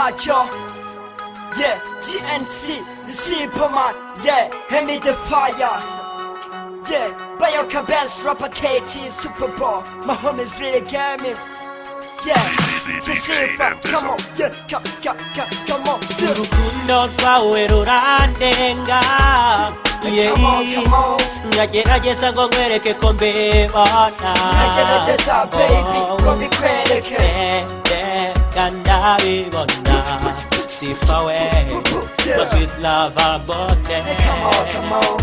Macho, yeah, GNC, the Superman, yeah, hand me the fire, yeah, Bayoka Bass, Rapper KG, Super Bowl, my homies really games, yeah, the Super, come on, yeah, come on, yeah. Urukundo rwawe rurandenga, yeah, come on, ndagerageza ngo nkwereke ko mbibona, ndagerageza baby, ko mbikwereke, ndabibona, sifa we, my sweet lover bote, come on,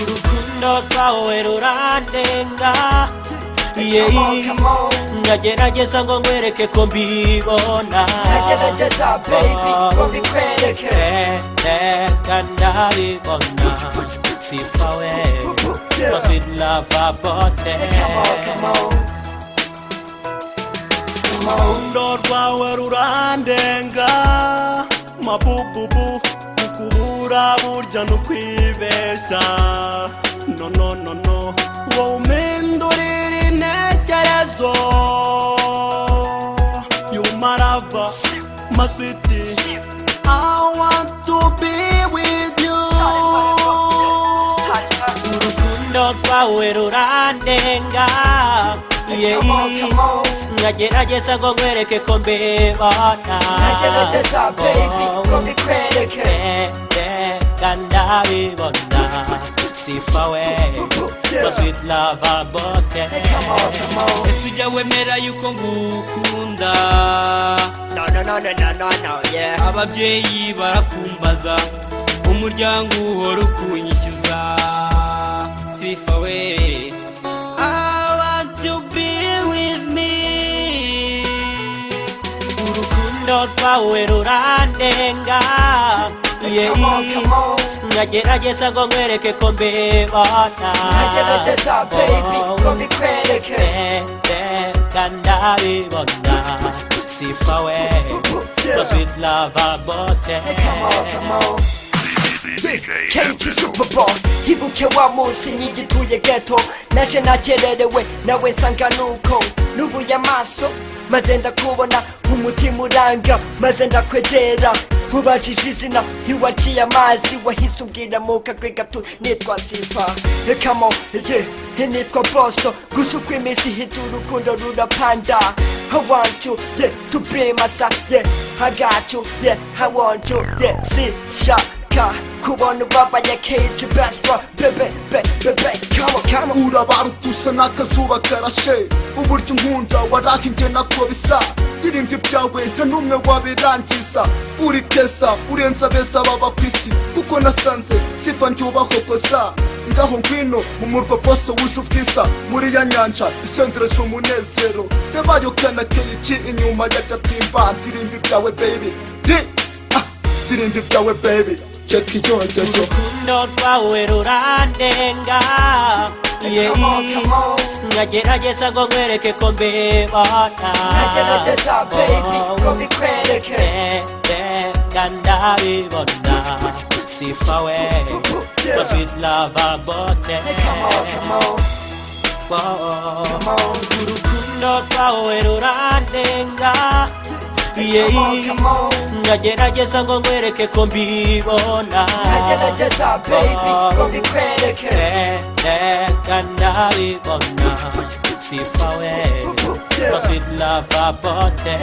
urukundo rwawe rurandenga, yeah, ndagerageza ngo nkwereke ko mbibona, ndagerageza baby, ko mbikwereke, ndabibona, sifa we, my sweet lover bote, urukundo rwawe rurandenga, mabububu ukubura burya nukwibeshya, no wowe umpindurira intekerezo, you my lover, my sweetie, I want to be with you. urukundo rwawe rurandenga, yeah, ndagerageza ngo nkwereke ko mbibona, ndagerageza baby, ko mbikwereke, ndabibona, sifa we, my sweet lover bote, ese ujya wemera yuko ngukunda, no, yeah, ababyeyi barakumbaza, umuryango uhora ukunyishyuza, sifa we, I want to be with me. urukundo rwawe rurandenga, yeah, ndagerageza ngo nkwereke ko mbibona, ndagerageza baby, ko mbikwereke, ndabibona, sifa we, my sweet lover bote, KG Super Bowl, ibuke wa munsi nyigituye ghetto, naje nakererewe nawe nsanga nuko nubuye amaso maze ndakubona, umutima uranga maze ndakwegera, ubajije izina ntiwaciye amazi, wahise umbwira mu kagwe gato nitwa Sifa, come on, yeah, nitwa Boston, gusa uko iminsi ihita urukundo rurapanda, I want you, yeah, to be my side, yeah, I got you, yeah, I want you, yeah, see, shot kubona ubabaye KG best for baby, come on, urabaruta usa n'akazuba karashe, uburyo unkunda warahinge nako bisa, ndirimbo ibyawe nta n'umwe wabirangiza, uri keza urenza beza baba ku isi, kuko nasanze sifa ndyubaho kosa, ngaho ngwino mu murwa bose wuje ubwiza, muri ya nyanja isendereje umunezero, ndebayo kana KG inyuma y'agatimba, ndirimbo ibyawe baby, ndirimbo ibyawe baby, check it out, urukundo rwawe rurandenga, yeah, ndagerageza ngo nkwereke ko mbibona, ndagerageza baby, ko mbikwereke, ndabibona, sifa we, my sweet lover bote, urukundo rwawe rurandenga, yeah, ndagerageza ngo nkwereke ko mbibona, ndagerageza baby, ko mbikwereke, ndabibona, sifa we, my sweet lover bote.